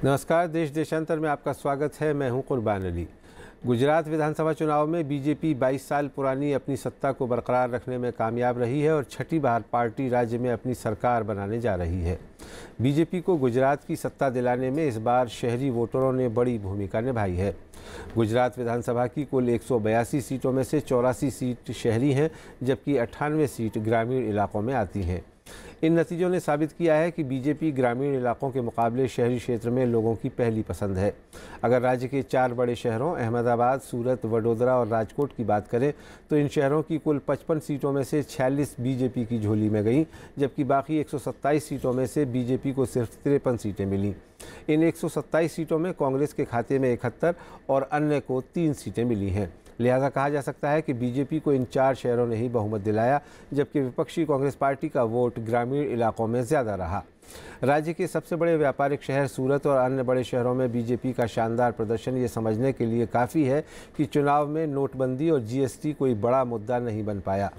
नमस्कार। देश देशांतर में आपका स्वागत है। मैं हूं कुर्बान अली। गुजरात विधानसभा चुनाव में बीजेपी 22 साल पुरानी अपनी सत्ता को बरकरार रखने में कामयाब रही है और छठी बार पार्टी राज्य में अपनी सरकार बनाने जा रही है। बीजेपी को गुजरात की सत्ता दिलाने में इस बार शहरी वोटरों ने बड़ी भूमिका निभाई है। गुजरात विधानसभा की कुल 182 सीटों में से 84 सीट शहरी हैं, जबकि 98 सीट ग्रामीण इलाकों में आती हैं। इन नतीजों ने साबित किया है कि बीजेपी ग्रामीण इलाकों के मुकाबले शहरी क्षेत्र में लोगों की पहली पसंद है। अगर राज्य के 4 बड़े शहरों अहमदाबाद, सूरत, वडोदरा और राजकोट की बात करें तो इन शहरों की कुल 55 सीटों में से 46 बीजेपी की झोली में गईं, जबकि बाकी 127 सीटों में से बीजेपी को सिर्फ 53 सीटें मिलीं। इन 127 सीटों में कांग्रेस के खाते में 71 और अन्य को 3 सीटें मिली हैं। लिहाजा कहा जा सकता है कि बीजेपी को इन 4 शहरों ने ही बहुमत दिलाया, जबकि विपक्षी कांग्रेस पार्टी का वोट ग्रामीण इलाकों में ज़्यादा रहा। राज्य के सबसे बड़े व्यापारिक शहर सूरत और अन्य बड़े शहरों में बीजेपी का शानदार प्रदर्शन ये समझने के लिए काफ़ी है कि चुनाव में नोटबंदी और जीएसटी कोई बड़ा मुद्दा नहीं बन पाया।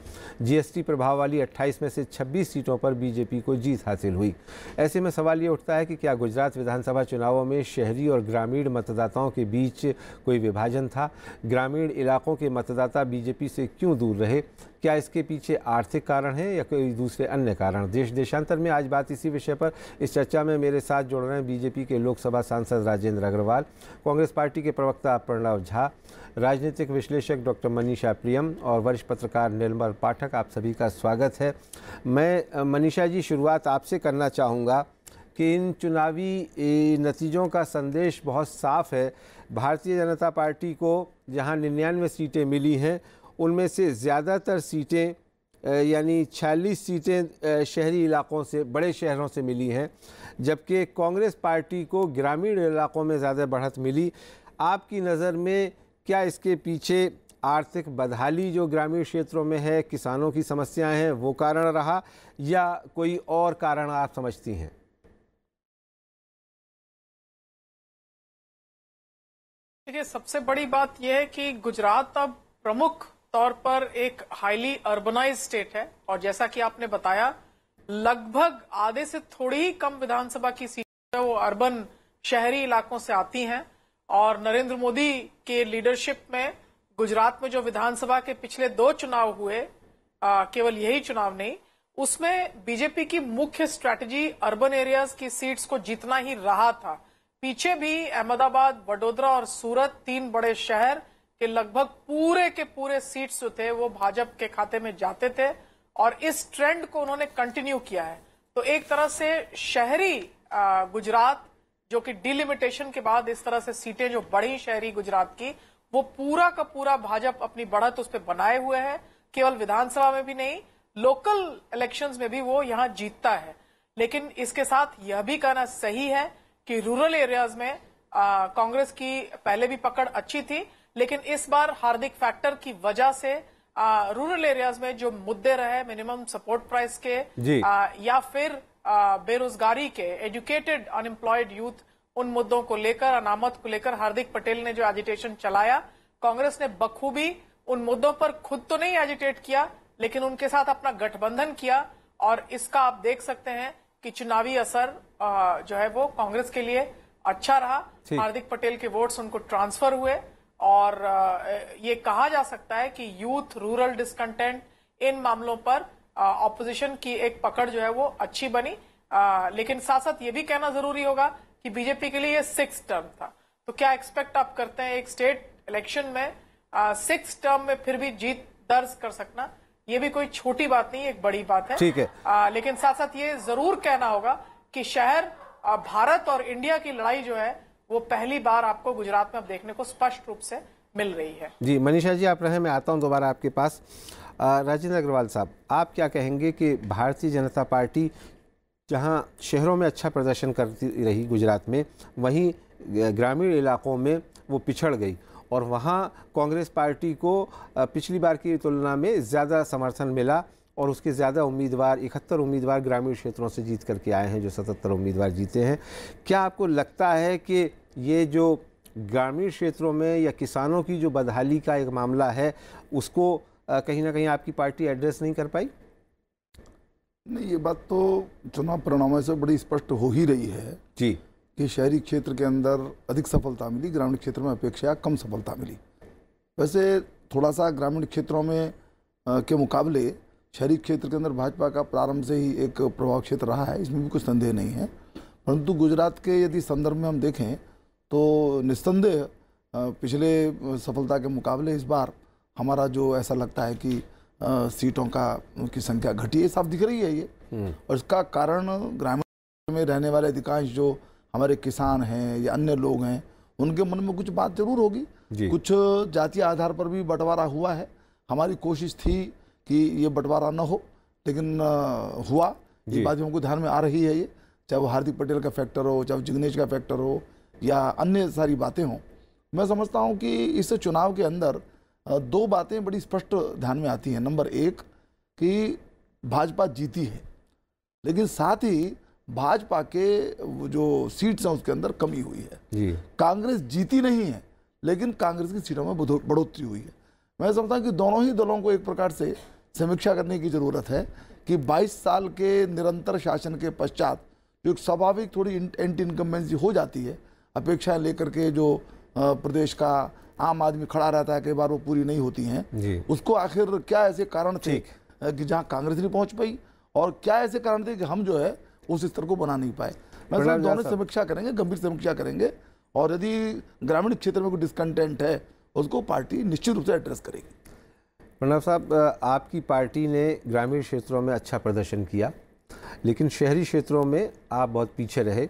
जीएसटी प्रभाव वाली 28 में से 26 सीटों पर बीजेपी को जीत हासिल हुई। ऐसे में सवाल ये उठता है कि क्या गुजरात विधानसभा चुनावों में शहरी और ग्रामीण मतदाताओं के बीच कोई विभाजन था? ग्रामीण इलाकों के मतदाता बीजेपी से क्यों दूर रहे? क्या इसके पीछे आर्थिक कारण हैं या कोई दूसरे अन्य कारण? देश देशांतर में आज बात इसी विषय पर। इस चर्चा में मेरे साथ जुड़ रहे हैं बीजेपी के लोकसभा सांसद राजेंद्र अग्रवाल, कांग्रेस पार्टी के प्रवक्ता प्रणव झा, राजनीतिक विश्लेषक डॉक्टर मनीषा प्रियम और वरिष्ठ पत्रकार निर्मल पाठक। आप सभी का स्वागत है। मैं मनीषा जी शुरुआत आपसे करना चाहूँगा कि इन चुनावी नतीजों का संदेश बहुत साफ है। भारतीय जनता पार्टी को जहाँ 99 सीटें मिली हैं, उनमें से ज़्यादातर सीटें यानी 46 सीटें शहरी इलाकों से, बड़े शहरों से मिली हैं, जबकि कांग्रेस पार्टी को ग्रामीण इलाकों में ज़्यादा बढ़त मिली। आपकी नज़र में क्या इसके पीछे आर्थिक बदहाली जो ग्रामीण क्षेत्रों में है, किसानों की समस्याएं हैं, वो कारण रहा या कोई और कारण आप समझती हैं? देखिए, सबसे बड़ी बात यह है कि गुजरात अब प्रमुख तौर पर एक हाईली अर्बनाइज स्टेट है और जैसा कि आपने बताया, लगभग आधे से थोड़ी ही कम विधानसभा की सीटें वो अर्बन शहरी इलाकों से आती हैं। और नरेंद्र मोदी के लीडरशिप में गुजरात में जो विधानसभा के पिछले 2 चुनाव हुए, केवल यही चुनाव नहीं, उसमें बीजेपी की मुख्य स्ट्रैटेजी अर्बन एरियाज की सीट्स को जीतना ही रहा था। पीछे भी अहमदाबाद, वडोदरा और सूरत, 3 बड़े शहर के लगभग पूरे के पूरे सीट्स जो थे वो भाजपा के खाते में जाते थे और इस ट्रेंड को उन्होंने कंटिन्यू किया है। तो एक तरह से शहरी गुजरात, जो कि डिलिमिटेशन के बाद इस तरह से सीटें जो बढ़ी शहरी गुजरात की, वो पूरा का पूरा भाजपा अपनी बढ़त उस पर बनाए हुए है। केवल विधानसभा में भी नहीं, लोकल इलेक्शंस में भी वो यहां जीतता है। लेकिन इसके साथ यह भी कहना सही है कि रूरल एरियाज में कांग्रेस की पहले भी पकड़ अच्छी थी, लेकिन इस बार हार्दिक फैक्टर की वजह से रूरल एरियाज में जो मुद्दे रहे, मिनिमम सपोर्ट प्राइस के या फिर बेरोजगारी के, एजुकेटेड अनएम्प्लॉयड यूथ, उन मुद्दों को लेकर, अनामत को लेकर हार्दिक पटेल ने जो एजिटेशन चलाया, कांग्रेस ने बखूबी उन मुद्दों पर खुद तो नहीं एजिटेट किया, लेकिन उनके साथ अपना गठबंधन किया और इसका आप देख सकते हैं कि चुनावी असर जो है वो कांग्रेस के लिए अच्छा रहा। हार्दिक पटेल के वोट्स उनको ट्रांसफर हुए और ये कहा जा सकता है कि यूथ, रूरल डिस्कंटेंट, इन मामलों पर ऑपोजिशन की एक पकड़ जो है वो अच्छी बनी। लेकिन साथ साथ ये भी कहना जरूरी होगा कि बीजेपी के लिए ये 6th टर्म था। तो क्या एक्सपेक्ट आप करते हैं एक स्टेट इलेक्शन में 6th टर्म में फिर भी जीत दर्ज कर सकना? ये भी कोई छोटी बात नहीं, एक बड़ी बात है। ठीक है। लेकिन साथ साथ ये जरूर कहना होगा कि शहर, भारत और इंडिया की लड़ाई जो है वो पहली बार आपको गुजरात में अब देखने को स्पष्ट रूप से मिल रही है। जी मनीषा जी, आप रहे, मैं आता हूं दोबारा आपके पास। राजेंद्र अग्रवाल साहब, आप क्या कहेंगे कि भारतीय जनता पार्टी जहां शहरों में अच्छा प्रदर्शन करती रही गुजरात में, वहीं ग्रामीण इलाकों में वो पिछड़ गई और वहां कांग्रेस पार्टी को पिछली बार की तुलना में ज़्यादा समर्थन मिला और उसके ज़्यादा उम्मीदवार, 71 उम्मीदवार ग्रामीण क्षेत्रों से जीत करके आए हैं, जो 77 उम्मीदवार जीते हैं। क्या आपको लगता है कि ये जो ग्रामीण क्षेत्रों में या किसानों की जो बदहाली का एक मामला है, उसको कहीं ना कहीं आपकी पार्टी एड्रेस नहीं कर पाई? नहीं, ये बात तो चुनाव परिणामों से बड़ी स्पष्ट हो ही रही है जी कि शहरी क्षेत्र के अंदर अधिक सफलता मिली, ग्रामीण क्षेत्र में अपेक्षा कम सफलता मिली। वैसे थोड़ा सा ग्रामीण क्षेत्रों में के मुकाबले शहरी क्षेत्र के अंदर भाजपा का प्रारंभ से ही एक प्रभाव क्षेत्र रहा है, इसमें भी कुछ संदेह नहीं है। परंतु गुजरात के यदि संदर्भ में हम देखें तो निस्संदेह पिछले सफलता के मुकाबले इस बार हमारा जो ऐसा लगता है कि सीटों की संख्या घटी है, साफ दिख रही है ये। और इसका कारण ग्रामीण में रहने वाले अधिकांश जो हमारे किसान हैं या अन्य लोग हैं, उनके मन में कुछ बात जरूर होगी। कुछ जातीय आधार पर भी बंटवारा हुआ है। हमारी कोशिश थी कि ये बंटवारा न हो, लेकिन हुआ। ये बात हमको ध्यान में आ रही है। ये चाहे वो हार्दिक पटेल का फैक्टर हो, चाहे जिग्नेश का फैक्टर हो, या अन्य सारी बातें हों। मैं समझता हूँ कि इस चुनाव के अंदर दो बातें बड़ी स्पष्ट ध्यान में आती हैं। नंबर एक कि भाजपा जीती है, लेकिन साथ ही भाजपा के जो सीट्स हैं उसके अंदर कमी हुई है। कांग्रेस जीती नहीं है, लेकिन कांग्रेस की सीटों में बढ़ोतरी हुई है। मैं समझता हूँ कि दोनों ही दलों को एक प्रकार से समीक्षा करने की जरूरत है कि 22 साल के निरंतर शासन के पश्चात जो एक स्वाभाविक थोड़ी एंटी इनकम्बेंसी हो जाती है, अपेक्षाएं लेकर के जो प्रदेश का आम आदमी खड़ा रहता है, कई बार वो पूरी नहीं होती हैं। उसको आखिर क्या ऐसे कारण थे कि जहां कांग्रेस नहीं पहुंच पाई, और क्या ऐसे कारण थे कि हम जो है उस स्तर को बना नहीं पाए। मैं सब दोनों समीक्षा करेंगे, गंभीर समीक्षा करेंगे, और यदि ग्रामीण क्षेत्र में कोई डिस्कंटेंट है उसको पार्टी निश्चित रूप से एड्रेस करेगी। प्रणव साहब, आपकी पार्टी ने ग्रामीण क्षेत्रों में अच्छा प्रदर्शन किया, लेकिन शहरी क्षेत्रों में आप बहुत पीछे रहे।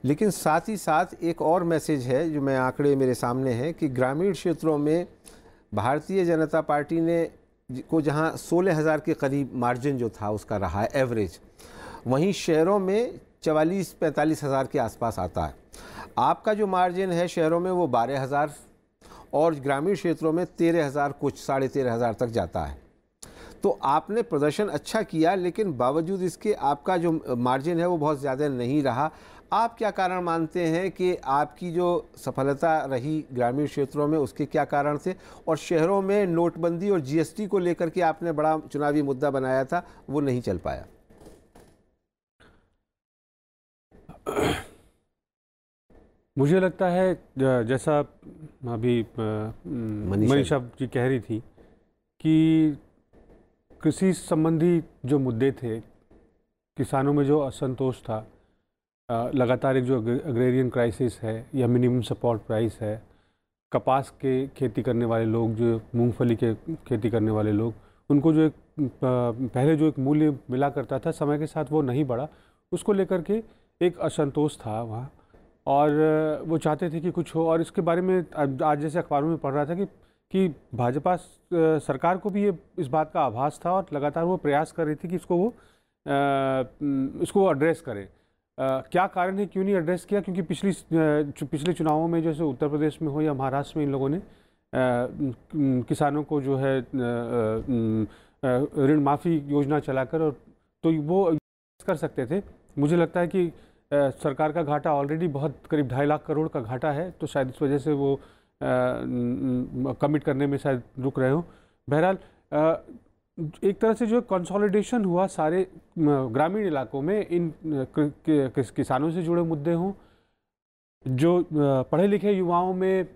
लेकिन साथ ही साथ एक और मैसेज है जो मैं आंकड़े मेरे सामने हैं कि ग्रामीण क्षेत्रों में भारतीय जनता पार्टी ने को जहां 16,000 के करीब मार्जिन जो था उसका रहा है एवरेज, वहीं शहरों में 44-45 हज़ार के आसपास आता है। आपका जो मार्जिन है शहरों में वो 12,000 और ग्रामीण क्षेत्रों में 13,000 कुछ 13,500 तक जाता है। तो आपने प्रदर्शन अच्छा किया, लेकिन बावजूद इसके आपका जो मार्जिन है वो बहुत ज़्यादा नहीं रहा। आप क्या कारण मानते हैं कि आपकी जो सफलता रही ग्रामीण क्षेत्रों में, उसके क्या कारण थे? और शहरों में नोटबंदी और जीएसटी को लेकर के आपने बड़ा चुनावी मुद्दा बनाया था, वो नहीं चल पाया। मुझे लगता है जैसा अभी मनीषा जी कह रही थी कि कृषि संबंधी जो मुद्दे थे, किसानों में जो असंतोष था, लगातार एक जो अग्रेरियन क्राइसिस है या मिनिमम सपोर्ट प्राइस है, कपास के खेती करने वाले लोग, जो मूंगफली के खेती करने वाले लोग, उनको जो एक पहले जो एक मूल्य मिला करता था समय के साथ वो नहीं बढ़ा, उसको लेकर के एक असंतोष था वहाँ, और वो चाहते थे कि कुछ हो। और इसके बारे में आज जैसे अखबारों में पढ़ रहा था कि भाजपा सरकार को भी ये इस बात का आभास था और लगातार वो प्रयास कर रही थी कि इसको एड्रेस करें। क्या कारण है, क्यों नहीं एड्रेस किया? क्योंकि पिछले चुनावों में जैसे उत्तर प्रदेश में हो या महाराष्ट्र में इन लोगों ने किसानों को जो है ऋण माफ़ी योजना चलाकर, और तो वो कर सकते थे। मुझे लगता है कि सरकार का घाटा ऑलरेडी बहुत करीब 2.5 लाख करोड़ का घाटा है, तो शायद इस वजह से वो कमिट करने में शायद रुक रहे हो। बहरहाल एक तरह से जो कंसोलिडेशन हुआ सारे ग्रामीण इलाकों में, इन किसानों से जुड़े मुद्दे हों, जो पढ़े लिखे युवाओं में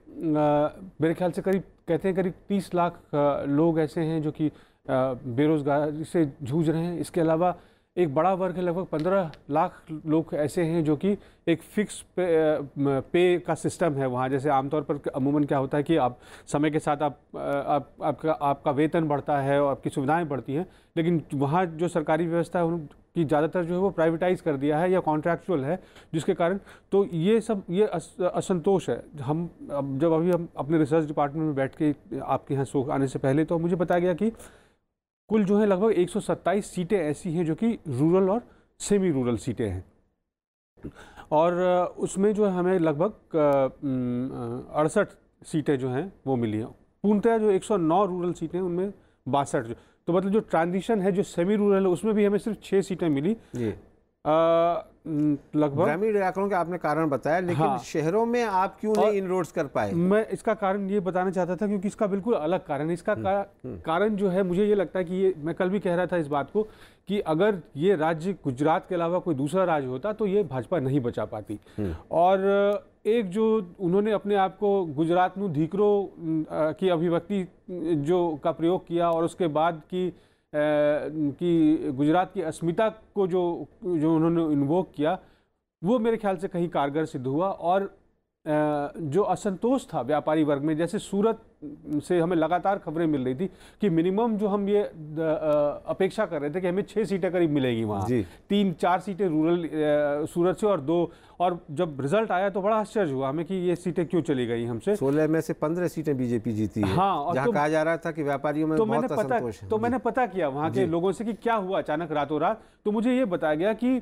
मेरे ख्याल से कहते हैं करीब 30 लाख लोग ऐसे हैं जो कि बेरोजगारी से जूझ रहे हैं। इसके अलावा एक बड़ा वर्ग है, लगभग 15 लाख लोग ऐसे हैं जो कि एक फिक्स पे का सिस्टम है वहाँ। जैसे आमतौर पर अमूमन क्या होता है कि आप समय के साथ आपका वेतन बढ़ता है और आपकी सुविधाएं बढ़ती हैं, लेकिन वहाँ जो सरकारी व्यवस्था है उनकी ज़्यादातर जो है वो प्राइवेटाइज कर दिया है या कॉन्ट्रैक्चुअल है, जिसके कारण तो ये असंतोष है। हम अपने रिसर्च डिपार्टमेंट में बैठ के आपके यहाँ आने से पहले तो मुझे बताया गया कि कुल जो है लगभग 127 सीटें ऐसी हैं जो कि रूरल और सेमी रूरल सीटें हैं, और उसमें जो है हमें लगभग 68 सीटें जो हैं वो मिली हैं। पूर्णतः जो 109 रूरल सीटें उनमें 62 तो मतलब जो ट्रांजिशन है, जो सेमी रूरल है, उसमें भी हमें सिर्फ 6 सीटें मिली। लगभग ग्रामीण इलाकों के आपने कारण बताया, लेकिन हाँ। शहरों में आप क्यों नहीं इनरोड्स कर पाए? मैं इसका कारण ये बताना चाहता था क्योंकि इसका बिल्कुल अलग कारण है। इसका कारण जो है, मुझे ये लगता है कि ये, मैं कल भी कह रहा था इस बात को, कि अगर ये राज्य गुजरात के अलावा कोई दूसरा राज्य होता तो ये भाजपा नहीं बचा पाती। और एक जो उन्होंने अपने आप को गुजरात में धीकरो की अभिव्यक्ति जो का प्रयोग किया, और उसके बाद की गुजरात की अस्मिता को जो उन्होंने इन्वोक किया, वो मेरे ख्याल से कहीं कारगर सिद्ध हुआ। और जो असंतोष था व्यापारी वर्ग में, जैसे सूरत से हमें लगातार खबरें मिल रही थी कि मिनिमम जो हम ये अपेक्षा कर रहे थे कि हमें 6 सीटें करीब मिलेगी वहाँ, 3-4 सीटें रूरल सूरत से और 2, और जब रिजल्ट आया तो बड़ा आश्चर्य हुआ हमें कि ये सीटें क्यों चली गई हमसे। 16 में से 15 सीटें बीजेपी जीती है। हाँ, और जहाँ कहा जा रहा था कि व्यापारियों में बहुत असंतोष है। तो मैंने पता किया वहाँ के लोगों से कि क्या हुआ अचानक रातों रात, तो मुझे ये बताया गया कि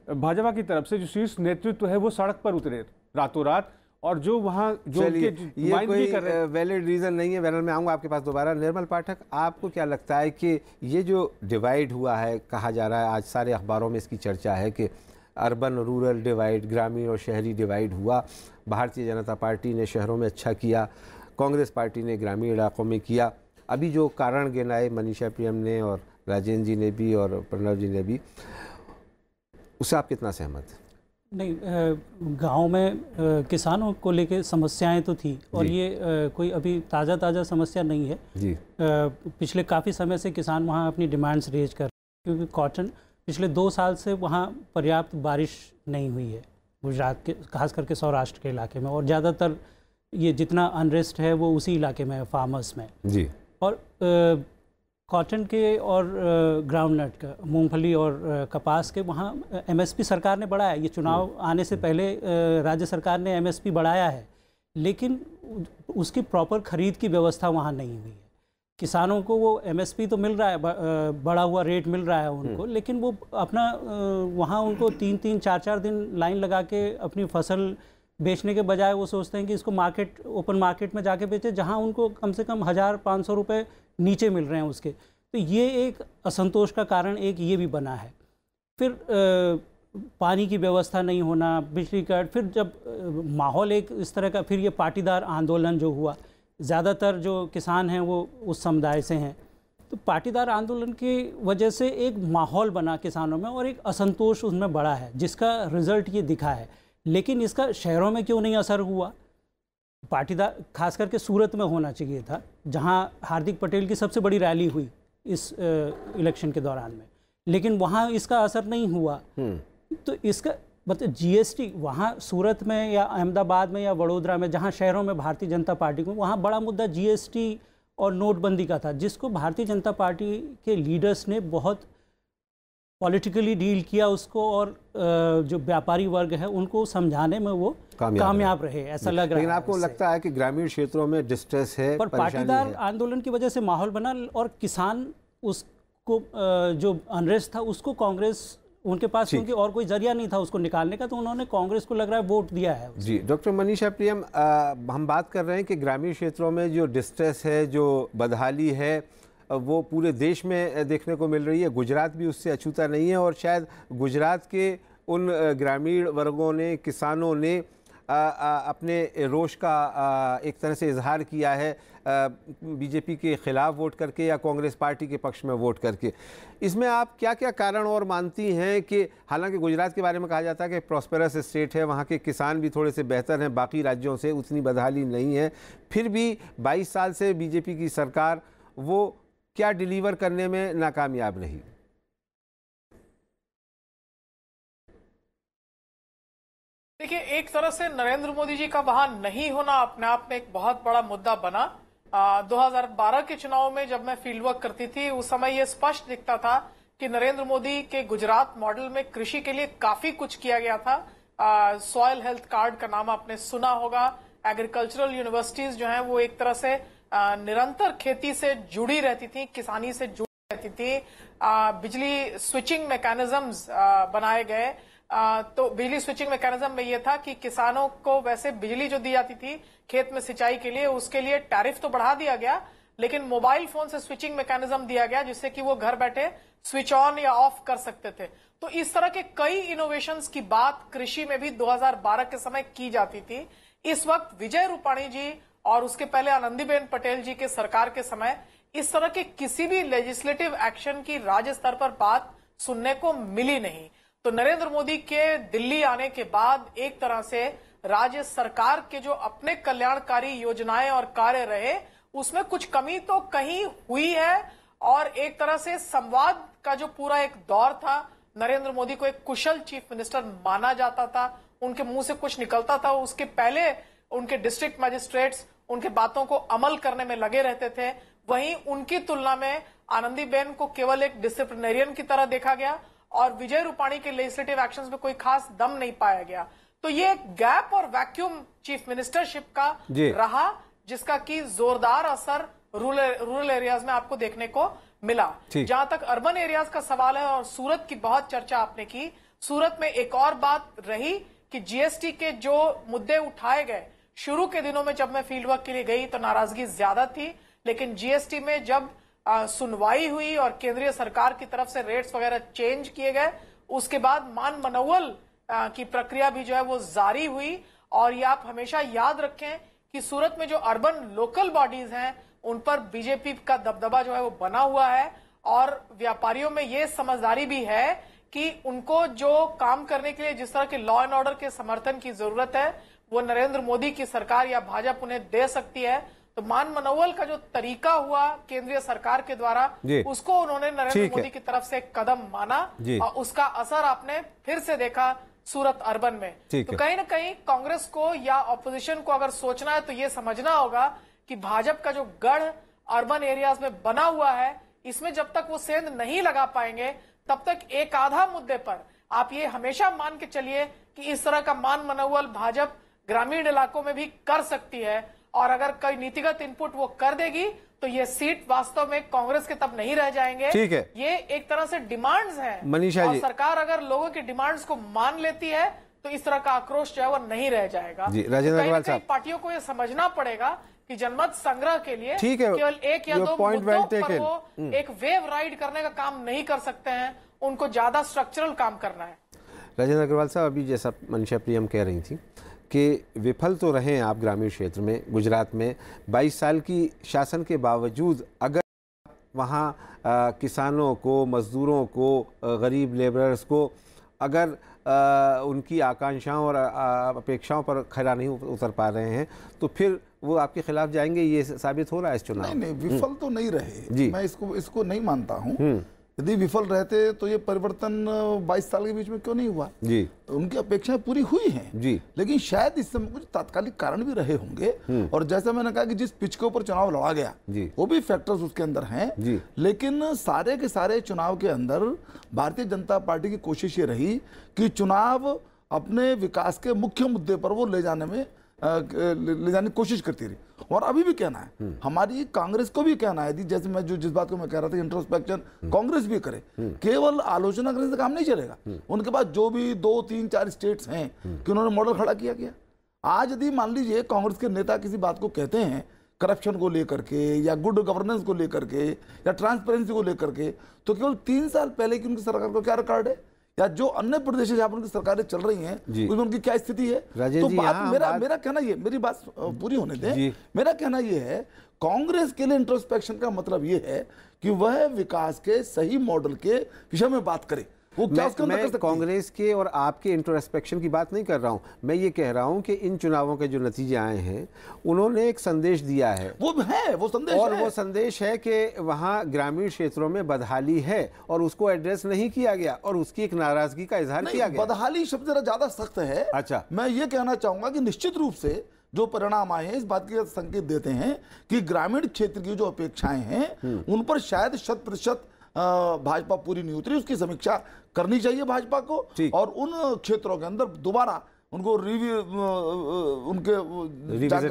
भाजपा की तरफ से जो शीर्ष नेतृत्व है वो सड़क पर उतरे रातों रात, और जो वहाँ जो ये कोई वैलिड रीजन नहीं है। वैनल में आऊँगा आपके पास दोबारा। निर्मल पाठक, आपको क्या लगता है कि ये जो डिवाइड हुआ है, कहा जा रहा है, आज सारे अखबारों में इसकी चर्चा है कि अर्बन रूरल डिवाइड, ग्रामीण और शहरी डिवाइड हुआ। भारतीय जनता पार्टी ने शहरों में अच्छा किया, कांग्रेस पार्टी ने ग्रामीण इलाकों में किया। अभी जो कारण गिनाए मनीषा प्रियम ने और राजेंद्र जी ने भी और प्रणव जी ने भी, उससे आप कितना सहमत हैं? नहीं, गांव में किसानों को लेके समस्याएं तो थी, और ये कोई अभी ताज़ा समस्या नहीं है जी। पिछले काफ़ी समय से किसान वहाँ अपनी डिमांड्स रेज कर, क्योंकि कॉटन पिछले 2 साल से वहाँ पर्याप्त बारिश नहीं हुई है गुजरात के, खास करके सौराष्ट्र के इलाके में, और ज़्यादातर ये जितना अनरेस्ट है वो उसी इलाके में है, फार्मर्स में जी। और कॉटन के और ग्राउंडनट का, मूंगफली और कपास के वहाँ एमएसपी सरकार ने बढ़ाया। ये चुनाव आने से पहले राज्य सरकार ने एमएसपी बढ़ाया है, लेकिन उसकी प्रॉपर खरीद की व्यवस्था वहाँ नहीं हुई है। किसानों को वो एमएसपी तो मिल रहा है, बढ़ा हुआ रेट मिल रहा है उनको, लेकिन वो अपना वहाँ उनको 3-3, 4-4 दिन लाइन लगा के अपनी फसल बेचने के बजाय वो सोचते हैं कि इसको मार्केट, ओपन मार्केट में जाके बेचे, जहाँ उनको कम से कम 1,000-500 रुपये नीचे मिल रहे हैं उसके। तो ये एक असंतोष का कारण एक ये भी बना है। फिर पानी की व्यवस्था नहीं होना, बिजली कट, फिर जब माहौल एक इस तरह का, फिर ये पाटीदार आंदोलन जो हुआ, ज़्यादातर जो किसान हैं वो उस समुदाय से हैं, तो पाटीदार आंदोलन की वजह से एक माहौल बना किसानों में और एक असंतोष उसमें बढ़ा है, जिसका रिज़ल्ट ये दिखा है। लेकिन इसका शहरों में क्यों नहीं असर हुआ? पाटीदार खास करके सूरत में होना चाहिए था, जहां हार्दिक पटेल की सबसे बड़ी रैली हुई इस इलेक्शन के दौरान में, लेकिन वहां इसका असर नहीं हुआ। तो इसका मतलब जीएसटी वहाँ सूरत में या अहमदाबाद में या वडोदरा में, जहाँ शहरों में भारतीय जनता पार्टी को, वहाँ बड़ा मुद्दा जीएसटी और नोटबंदी का था, जिसको भारतीय जनता पार्टी के लीडर्स ने बहुत पॉलिटिकली डील किया उसको, और जो व्यापारी वर्ग है उनको समझाने में वो कामयाब रहे, ऐसा लग रहा है। लेकिन आपको लगता है कि ग्रामीण क्षेत्रों में डिस्ट्रेस है, पर पाटीदार आंदोलन की वजह से माहौल बना, और किसान उसको जो अनरेस्ट था उसको कांग्रेस, उनके पास क्योंकि और कोई जरिया नहीं था उसको निकालने का, तो उन्होंने कांग्रेस को लग रहा है वोट दिया है। जी डॉक्टर मनीषा प्रियम, हम बात कर रहे हैं कि ग्रामीण क्षेत्रों में जो डिस्ट्रेस है, जो बदहाली है, वो पूरे देश में देखने को मिल रही है। गुजरात भी उससे अछूता नहीं है, और शायद गुजरात के उन ग्रामीण वर्गों ने, किसानों ने अपने रोष का एक तरह से इजहार किया है बीजेपी के खिलाफ वोट करके या कांग्रेस पार्टी के पक्ष में वोट करके। इसमें आप क्या क्या कारण और मानती हैं कि हालांकि गुजरात के बारे में कहा जाता है कि प्रॉस्पेरस स्टेट है, वहाँ के किसान भी थोड़े से बेहतर हैं, बाकी राज्यों से उतनी बदहाली नहीं है, फिर भी 22 साल से बीजेपी की सरकार वो क्या डिलीवर करने में नाकामयाब रही? देखिए, एक तरह से नरेंद्र मोदी जी का वहां नहीं होना अपने आप में एक बहुत बड़ा मुद्दा बना। 2012 के चुनाव में जब मैं फील्ड वर्क करती थी, उस समय यह स्पष्ट दिखता था कि नरेंद्र मोदी के गुजरात मॉडल में कृषि के लिए काफी कुछ किया गया था। सॉयल हेल्थ कार्ड का नाम आपने सुना होगा। एग्रीकल्चरल यूनिवर्सिटीज जो हैं वो एक तरह से निरंतर खेती से जुड़ी रहती थी, किसानी से जुड़ी रहती थी। बिजली स्विचिंग मैकेनिज्म्स बनाए गए। तो बिजली स्विचिंग मैकेनिज्म में यह था कि किसानों को वैसे बिजली जो दी जाती थी खेत में सिंचाई के लिए, उसके लिए टैरिफ तो बढ़ा दिया गया, लेकिन मोबाइल फोन से स्विचिंग मैकेनिज्म दिया गया जिससे कि वो घर बैठे स्विच ऑन या ऑफ कर सकते थे। तो इस तरह के कई इनोवेशंस की बात कृषि में भी 2012 के समय की जाती थी। इस वक्त विजय रूपाणी जी और उसके पहले आनंदीबेन पटेल जी के सरकार के समय इस तरह के किसी भी लेजिस्लेटिव एक्शन की राज्य स्तर पर बात सुनने को मिली नहीं। तो नरेंद्र मोदी के दिल्ली आने के बाद एक तरह से राज्य सरकार के जो अपने कल्याणकारी योजनाएं और कार्य रहे उसमें कुछ कमी तो कहीं हुई है, और एक तरह से संवाद का जो पूरा एक दौर था, नरेंद्र मोदी को एक कुशल चीफ मिनिस्टर माना जाता था, उनके मुंह से कुछ निकलता था, उसके पहले उनके डिस्ट्रिक्ट मजिस्ट्रेट्स उनके बातों को अमल करने में लगे रहते थे। वहीं उनकी तुलना में आनंदीबेन को केवल एक डिसिप्लिनेरियन की तरह देखा गया और विजय रूपाणी के लेजिस्लेटिव एक्शंस में कोई खास दम नहीं पाया गया। तो ये एक गैप और वैक्यूम चीफ मिनिस्टरशिप का रहा, जिसका कि जोरदार असर रूरल एरियाज में आपको देखने को मिला। जहां तक अर्बन एरियाज का सवाल है और सूरत की बहुत चर्चा आपने की, सूरत में एक और बात रही कि जीएसटी के जो मुद्दे उठाए गए, शुरू के दिनों में जब मैं फील्ड वर्क के लिए गई तो नाराजगी ज्यादा थी, लेकिन जीएसटी में जब सुनवाई हुई और केंद्रीय सरकार की तरफ से रेट्स वगैरह चेंज किए गए, उसके बाद मान मनोवल की प्रक्रिया भी जो है वो जारी हुई। और ये आप हमेशा याद रखें कि सूरत में जो अर्बन लोकल बॉडीज हैं उन पर बीजेपी का दबदबा जो है वो बना हुआ है, और व्यापारियों में ये समझदारी भी है कि उनको जो काम करने के लिए जिस तरह के लॉ एंड ऑर्डर के समर्थन की जरूरत है वो नरेंद्र मोदी की सरकार या भाजपा उन्हें दे सकती है। तो मान मनोवल का जो तरीका हुआ केंद्रीय सरकार के द्वारा, उसको उन्होंने नरेंद्र मोदी की तरफ से कदम माना और उसका असर आपने फिर से देखा सूरत अर्बन में। तो कहीं ना कहीं कांग्रेस को या ऑपोजिशन को अगर सोचना है तो ये समझना होगा कि भाजपा का जो गढ़ अर्बन एरियाज में बना हुआ है, इसमें जब तक वो सेंध नहीं लगा पाएंगे तब तक एक आधा मुद्दे पर आप ये हमेशा मान के चलिए कि इस तरह का मान मनोवल भाजपा ग्रामीण इलाकों में भी कर सकती है, और अगर कोई नीतिगत इनपुट वो कर देगी तो ये सीट वास्तव में कांग्रेस के तब नहीं रह जाएंगे। ठीक है, ये एक तरह से डिमांड्स हैं मनीषा जी, सरकार अगर लोगों की डिमांड्स को मान लेती है तो इस तरह का आक्रोश जो है वो नहीं रह जाएगा। राजेंद्र अग्रवाल साहब, पार्टियों को ये समझना पड़ेगा कि जनमत संग्रह के लिए केवल एक या दो मुद्दों पर वो एक वेव राइड करने का काम नहीं कर सकते हैं, उनको ज्यादा स्ट्रक्चरल काम करना है। राजेंद्र अग्रवाल साहब, अभी जैसा मनीषा प्रियम कह रही थी कि विफल तो रहे हैं आप ग्रामीण क्षेत्र में, गुजरात में 22 साल की शासन के बावजूद अगर वहाँ किसानों को, मजदूरों को, गरीब लेबरर्स को अगर उनकी आकांक्षाओं और अपेक्षाओं पर खरा नहीं उतर पा रहे हैं तो फिर वो आपके खिलाफ जाएंगे, ये साबित हो रहा है इस चुनाव। नहीं, विफल तो नहीं रहे, मैं इसको नहीं मानता हूँ। यदि विफल रहते तो ये परिवर्तन 22 साल के बीच में क्यों नहीं हुआ जी? उनकी अपेक्षाएं पूरी हुई हैं जी, लेकिन शायद इस समय कुछ तात्कालिक कारण भी रहे होंगे। और जैसा मैंने कहा कि जिस पिच के ऊपर चुनाव लड़ा गया जी, वो भी फैक्टर्स उसके अंदर हैं जी, लेकिन सारे के सारे चुनाव के अंदर भारतीय जनता पार्टी की कोशिश ये रही कि चुनाव अपने विकास के मुख्य मुद्दे पर वो ले जाने की कोशिश करती रही। और अभी भी कहना है, हमारी कांग्रेस को भी कहना है, जैसे मैं जिस बात को मैं कह रहा था, इंट्रोस्पेक्शन कांग्रेस भी करे, केवल आलोचना करने से काम नहीं चलेगा। उनके पास जो भी 2, 3, 4 स्टेट्स हैं कि उन्होंने मॉडल खड़ा किया गया। आज यदि मान लीजिए कांग्रेस के नेता किसी बात को कहते हैं करप्शन को लेकर के या गुड गवर्नेंस को लेकर के या ट्रांसपेरेंसी को लेकर के, तो केवल 3 साल पहले की उनकी सरकार को क्या रिकॉर्ड है या जो अन्य प्रदेश जहां पर उनकी सरकारें चल रही हैं उसमें उनकी क्या स्थिति है। तो मेरा कहना ये, मेरी बात पूरी होने दें, मेरा कहना ये है कांग्रेस के लिए इंट्रोस्पेक्शन का मतलब ये है कि वह विकास के सही मॉडल के विषय में बात करे। वो क्या मैं कांग्रेस के और आपके इंट्रोस्पेक्शन की बात नहीं कर रहा हूं, मैं ये कह रहा हूं कि इन चुनावों के जो नतीजे आए हैं उन्होंने एक संदेश दिया है, वो संदेश और वो संदेश है कि वहां ग्रामीण क्षेत्रों में बदहाली है और उसको एड्रेस नहीं किया गया और उसकी एक नाराजगी का इजहार किया गया। बदहाली शब्द जरा ज्यादा सख्त है। अच्छा, मैं ये कहना चाहूंगा कि निश्चित रूप से जो परिणाम आए हैं इस बात के संकेत देते हैं कि ग्रामीण क्षेत्र की जो अपेक्षाएं हैं उन पर शायद 100% भाजपा पूरी नहीं उतरी। उसकी समीक्षा करनी चाहिए भाजपा को, और उन क्षेत्रों के अंदर दोबारा उनको रिविजिट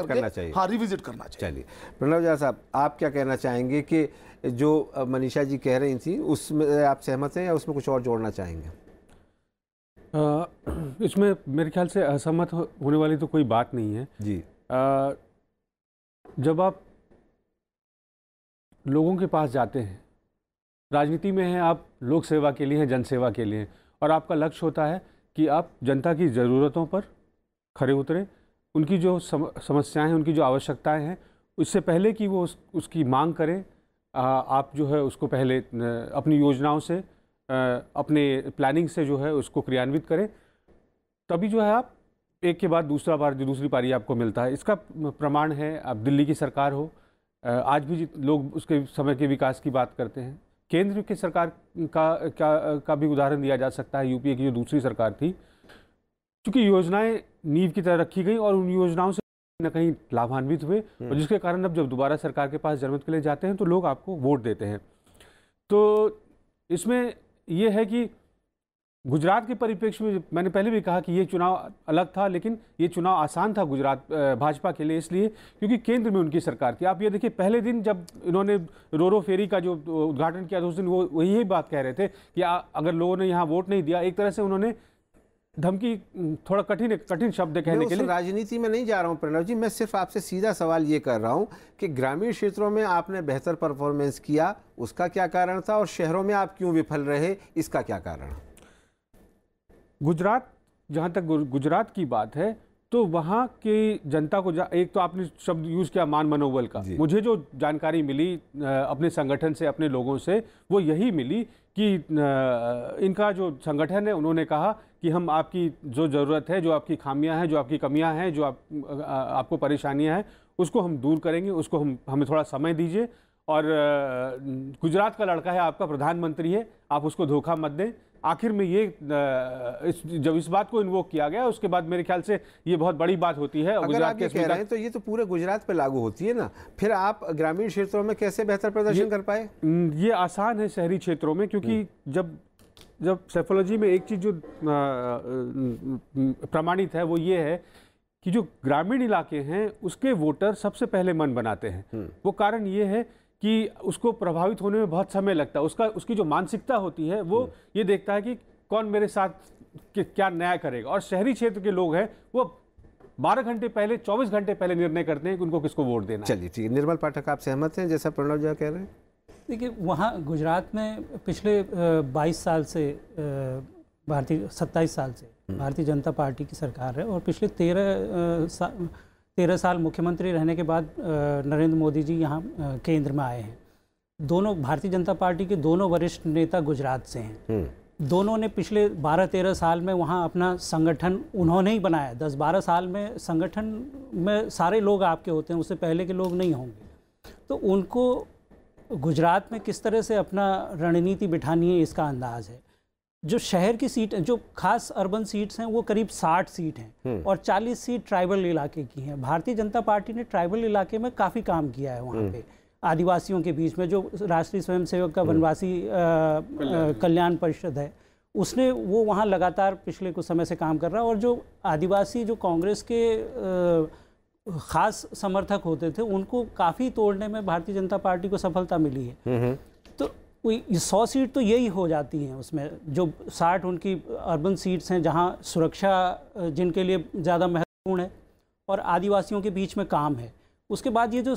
करना चाहिए। हाँ, रिविजिट करना चाहिए। चलिए प्रणव झा साहब, आप क्या कहना चाहेंगे कि जो मनीषा जी कह रही थी उसमें आप सहमत हैं या उसमें कुछ और जोड़ना चाहेंगे? इसमें मेरे ख्याल से असहमत होने वाली तो कोई बात नहीं है जी। जब आप लोगों के पास जाते हैं, राजनीति में हैं आप, लोक सेवा के लिए हैं, जन सेवा के लिए हैं, और आपका लक्ष्य होता है कि आप जनता की ज़रूरतों पर खरे उतरें, उनकी जो समस्याएं हैं, उनकी जो आवश्यकताएं हैं, उससे पहले कि वो उसकी मांग करें, आप जो है उसको पहले अपनी योजनाओं से, अपने प्लानिंग से जो है उसको क्रियान्वित करें, तभी जो है आप एक के बाद दूसरी पारी आपको मिलता है। इसका प्रमाण है, अब दिल्ली की सरकार हो, आज भी लोग उसके समय के विकास की बात करते हैं। केंद्र की सरकार का भी उदाहरण दिया जा सकता है, यूपीए की जो दूसरी सरकार थी, क्योंकि योजनाएं नींव की तरह रखी गई और उन योजनाओं से न कहीं लाभान्वित हुए, और जिसके कारण अब जब दोबारा सरकार के पास जनमत के लिए जाते हैं तो लोग आपको वोट देते हैं। तो इसमें यह है कि गुजरात के परिप्रेक्ष्य में मैंने पहले भी कहा कि ये चुनाव अलग था, लेकिन ये चुनाव आसान था गुजरात भाजपा के लिए, इसलिए क्योंकि केंद्र में उनकी सरकार थी। आप ये देखिए, पहले दिन जब इन्होंने रोरो फेरी का जो उद्घाटन किया था उस दिन वो यही बात कह रहे थे कि अगर लोगों ने यहाँ वोट नहीं दिया, एक तरह से उन्होंने धमकी, थोड़ा कठिन शब्द कहने के लिए। राजनीति में नहीं जा रहा हूँ प्रणव जी, मैं सिर्फ आपसे सीधा सवाल ये कर रहा हूँ कि ग्रामीण क्षेत्रों में आपने बेहतर परफॉर्मेंस किया, उसका क्या कारण था, और शहरों में आप क्यों विफल रहे, इसका क्या कारण? गुजरात, जहाँ तक गुजरात की बात है, तो वहाँ की जनता को एक तो आपने शब्द यूज़ किया मान मनोबल का, मुझे जो जानकारी मिली अपने संगठन से, अपने लोगों से, वो यही मिली कि इनका जो संगठन है उन्होंने कहा कि हम आपकी जो ज़रूरत है, जो आपकी खामियां हैं, जो आपकी कमियां हैं, जो आपको परेशानियां हैं, उसको हम दूर करेंगे, उसको हमें थोड़ा समय दीजिए, और गुजरात का लड़का है, आपका प्रधानमंत्री है, आप उसको धोखा मत दें। आखिर में ये जब इस बात को इन्वोक किया गया, उसके बाद मेरे ख्याल से ये बहुत बड़ी बात होती है। अगर आप ये कह रहे हैं तो ये तो पूरे गुजरात पे लागू होती है ना, फिर आप ग्रामीण क्षेत्रों में कैसे बेहतर प्रदर्शन कर पाए? ये आसान है शहरी क्षेत्रों में, क्योंकि जब सेफोलॉजी में एक चीज़ जो प्रमाणित है वो ये है कि जो ग्रामीण इलाके हैं उसके वोटर सबसे पहले मन बनाते हैं। वो कारण ये है कि उसको प्रभावित होने में बहुत समय लगता है, उसकी जो मानसिकता होती है वो ये देखता है कि कौन मेरे साथ क्या न्याय करेगा, और शहरी क्षेत्र के लोग हैं वो 12 घंटे पहले, 24 घंटे पहले निर्णय करते हैं कि उनको किसको वोट देना। चलिए ठीक है, निर्मल पाठक आप सहमत हैं जैसा प्रणव जी कह रहे हैं? देखिए, वहाँ गुजरात में पिछले 22 साल से 27 साल से भारतीय जनता पार्टी की सरकार है, और पिछले 13 साल मुख्यमंत्री रहने के बाद नरेंद्र मोदी जी यहाँ केंद्र में आए हैं। दोनों भारतीय जनता पार्टी के दोनों वरिष्ठ नेता गुजरात से हैं। दोनों ने पिछले 12-13 साल में वहाँ अपना संगठन उन्होंने ही बनाया। 10-12 साल में संगठन में सारे लोग आपके होते हैं, उससे पहले के लोग नहीं होंगे। तो उनको गुजरात में किस तरह से अपना रणनीति बिठानी है, इसका अंदाज़ है। जो शहर की सीट, जो खास अर्बन सीट्स हैं, वो करीब 60 सीट हैं, और 40 सीट ट्राइबल इलाके की हैं। भारतीय जनता पार्टी ने ट्राइबल इलाके में काफ़ी काम किया है वहाँ पे, आदिवासियों के बीच में। जो राष्ट्रीय स्वयंसेवक का वनवासी कल्याण परिषद है, उसने वो वहाँ लगातार पिछले कुछ समय से काम कर रहा है। और जो आदिवासी, जो कांग्रेस के खास समर्थक होते थे, उनको काफ़ी तोड़ने में भारतीय जनता पार्टी को सफलता मिली है। तो 100 सीट तो यही हो जाती हैं उसमें, जो 60 उनकी अर्बन सीट्स हैं जहां सुरक्षा जिनके लिए ज़्यादा महत्वपूर्ण है और आदिवासियों के बीच में काम है। उसके बाद ये जो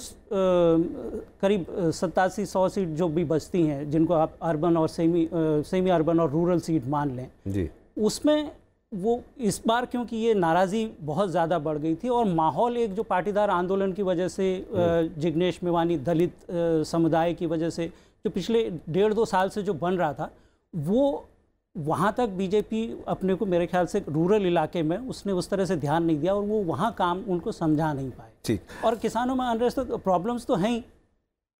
करीब 87-100 सीट जो भी बचती हैं, जिनको आप अर्बन और सेमी अर्बन और रूरल सीट मान लें जी, उसमें वो इस बार क्योंकि ये नाराज़ी बहुत ज़्यादा बढ़ गई थी, और माहौल एक जो पाटीदार आंदोलन की वजह से, जिग्नेश मेवानी दलित समुदाय की वजह से, जो पिछले 1.5-2 साल से जो बन रहा था, वो वहाँ तक बीजेपी अपने को, मेरे ख्याल से रूरल इलाके में उसने उस तरह से ध्यान नहीं दिया, और वो वहाँ काम उनको समझा नहीं पाए। ठीक। और किसानों में अनरेस्ट, तो प्रॉब्लम्स तो हैं ही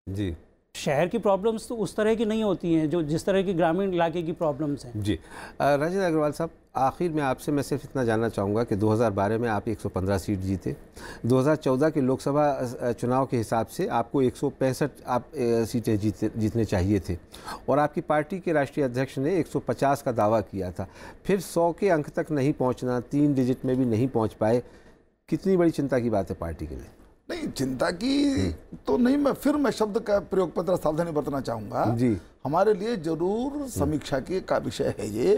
जी, शहर की प्रॉब्लम्स तो उस तरह की नहीं होती हैं जो जिस तरह की ग्रामीण इलाके की प्रॉब्लम्स हैं जी। राजेंद्र अग्रवाल साहब, आखिर में आपसे मैं सिर्फ इतना जानना चाहूँगा कि 2012 में आप 115 सीट जीते, 2014 के लोकसभा चुनाव के हिसाब से आपको 165 सीटें जीतने चाहिए थे, और आपकी पार्टी के राष्ट्रीय अध्यक्ष ने 150 का दावा किया था। फिर 100 के अंक तक नहीं पहुँचना, 3 डिजिट में भी नहीं पहुँच पाए, कितनी बड़ी चिंता की बात है पार्टी के लिए? नहीं, चिंता की तो नहीं, मैं शब्द का प्रयोग पर सावधानी बरतना चाहूंगा जी। हमारे लिए जरूर समीक्षा का विषय है ये,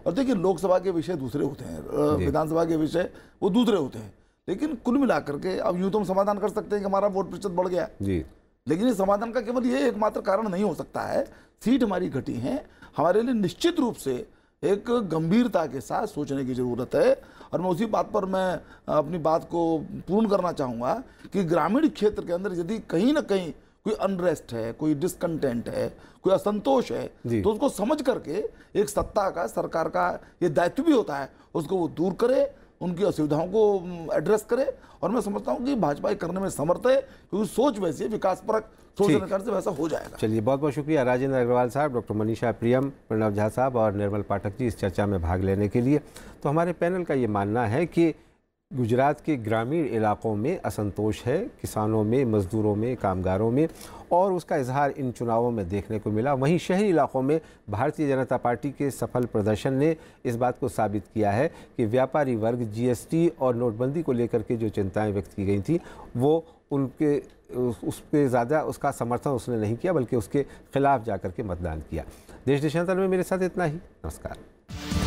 और देखिए लोकसभा के विषय दूसरे होते हैं, विधानसभा के विषय वो दूसरे होते हैं, लेकिन कुल मिलाकर के अब यूं तो हम समाधान कर सकते हैं कि हमारा वोट प्रतिशत बढ़ गया जी, लेकिन इस समाधान का केवल ये एकमात्र कारण नहीं हो सकता है। सीट हमारी घटी है, हमारे लिए निश्चित रूप से एक गंभीरता के साथ सोचने की जरूरत है। और मैं उसी बात पर मैं अपनी बात को पूर्ण करना चाहूँगा कि ग्रामीण क्षेत्र के अंदर यदि कहीं ना कहीं कोई अनरेस्ट है, कोई डिसकंटेंट है, कोई असंतोष है, तो उसको समझ करके एक सत्ता का, सरकार का ये दायित्व भी होता है, उसको वो दूर करे, उनकी असुविधाओं को एड्रेस करे। और मैं समझता हूँ कि भाजपा करने में समर्थ है, क्योंकि सोच वैसी है, विकास परक सोच से वैसा हो जाएगा। चलिए, बहुत बहुत शुक्रिया राजेंद्र अग्रवाल साहब, डॉक्टर मनीषा प्रियम, प्रणव झा साहब और निर्मल पाठक जी इस चर्चा में भाग लेने के लिए। तो हमारे पैनल का ये मानना है कि गुजरात के ग्रामीण इलाकों में असंतोष है, किसानों में, मजदूरों में, कामगारों में, और उसका इजहार इन चुनावों में देखने को मिला। वहीं शहरी इलाकों में भारतीय जनता पार्टी के सफल प्रदर्शन ने इस बात को साबित किया है कि व्यापारी वर्ग जीएसटी और नोटबंदी को लेकर के जो चिंताएं व्यक्त की गई थी, वो उनके उस पर ज़्यादा उसका समर्थन उसने नहीं किया, बल्कि उसके खिलाफ जाकर के मतदान किया। देश देशांतर में मेरे साथ इतना ही। नमस्कार।